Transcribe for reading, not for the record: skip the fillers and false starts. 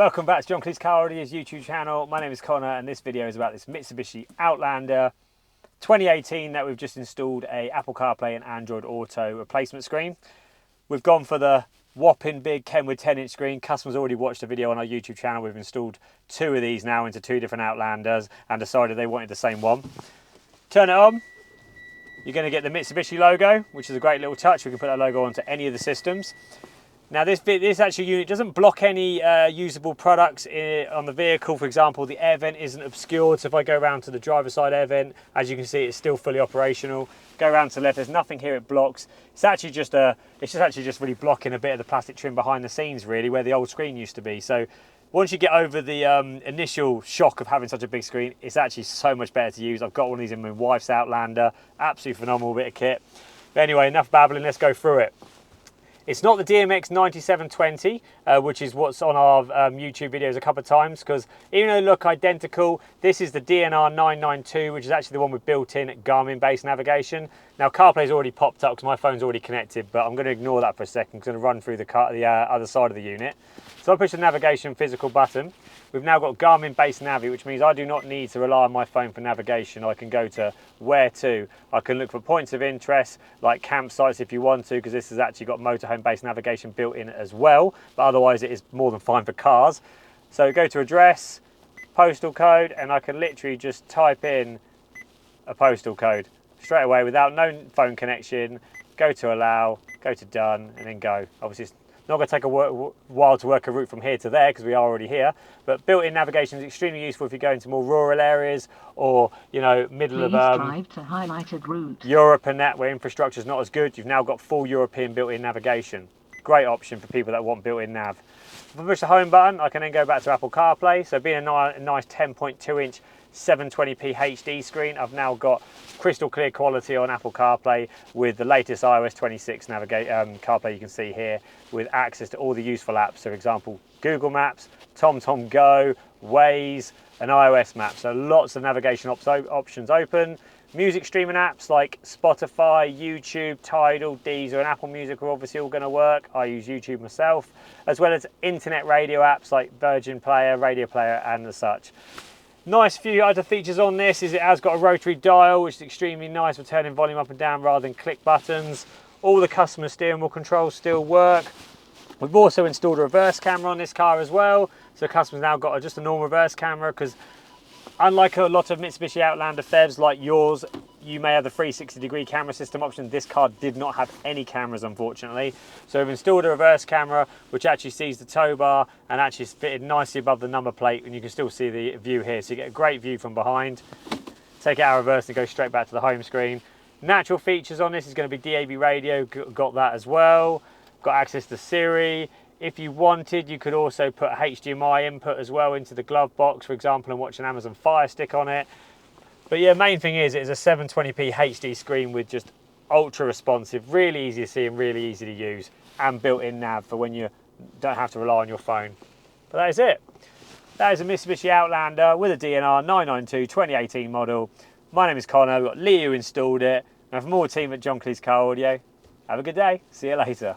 Welcome back to John Kleis Car Audio's YouTube channel. My name is Connor and this video is about this Mitsubishi Outlander 2018 that we've just installed a Apple CarPlay and Android Auto replacement screen. We've gone for the whopping big Kenwood 10-inch screen. Customers already watched a video on our YouTube channel. We've installed two of these now into two different Outlanders and decided they wanted the same one. Turn it on. You're going to get the Mitsubishi logo, which is a great little touch. We can put that logo onto any of the systems. Now this actual unit doesn't block any usable products on the vehicle. For example, the air vent isn't obscured. So if I go around to the driver's side air vent, as you can see, it's still fully operational. Go around to the left, there's nothing here it blocks. It's actually just really blocking a bit of the plastic trim behind the scenes, really, where the old screen used to be. So once you get over the initial shock of having such a big screen, it's actually so much better to use. I've got one of these in my wife's Outlander. Absolutely phenomenal bit of kit. But anyway, enough babbling, let's go through it. It's not the DMX9720, which is what's on our YouTube videos a couple of times, because even though they look identical, this is the DNR992, which is actually the one with built-in Garmin-based navigation. Now, CarPlay's already popped up because my phone's already connected, but I'm going to ignore that for a second. I'm going to run through the other side of the unit. So I push the navigation physical button. We've now got Garmin-based Navi, which means I do not need to rely on my phone for navigation. I can go to where to. I can look for points of interest, like campsites if you want to, because this has actually got motorhome-based navigation built in as well, but otherwise it is more than fine for cars. So go to address, postal code, and I can literally just type in a postal code straight away without no phone connection. Go to allow, go to done, and then go. Obviously, it's not going to take a while to work a route from here to there because we are already here, but built-in navigation is extremely useful if you go into more rural areas or, you know, middle of drive to highlighted route. Europe and that, where infrastructure is not as good. You've now got full European built-in navigation. Great option for people that want built-in nav. If I push the home button, I can then go back to Apple CarPlay. So being a nice 10.2-inch 720p HD screen, I've now got crystal clear quality on Apple CarPlay with the latest iOS 26 CarPlay you can see here, with access to all the useful apps. So for example, Google Maps, TomTom Go, Waze, and iOS Maps. So lots of navigation options open. Music streaming apps like Spotify, YouTube, Tidal, Deezer, and Apple Music are obviously all going to work. I use YouTube myself, as well as internet radio apps like Virgin Player, Radio Player, and the such. Nice few other features on this is it has got a rotary dial, which is extremely nice for turning volume up and down rather than click buttons. All the customer steering wheel controls still work. We've also installed a reverse camera on this car as well. So customers now got just a normal reverse camera, because unlike a lot of Mitsubishi Outlander PHEVs like yours, you may have the 360-degree camera system option. This car did not have any cameras, unfortunately. So we've installed a reverse camera, which actually sees the tow bar and actually is fitted nicely above the number plate, and you can still see the view here. So you get a great view from behind. Take it out of reverse and go straight back to the home screen. Natural features on this is going to be DAB radio, got that as well. Got access to Siri. If you wanted, you could also put a HDMI input as well into the glove box, for example, and watch an Amazon Fire Stick on it. But yeah, main thing is it is a 720p HD screen with just ultra responsive, really easy to see and really easy to use, and built-in nav for when you don't have to rely on your phone. But that is it. That is a Mitsubishi Outlander with a DNR992 2018 model. My name is Connor. We've got Lee who installed it. And from all the team at John Kleis Car Audio, have a good day. See you later.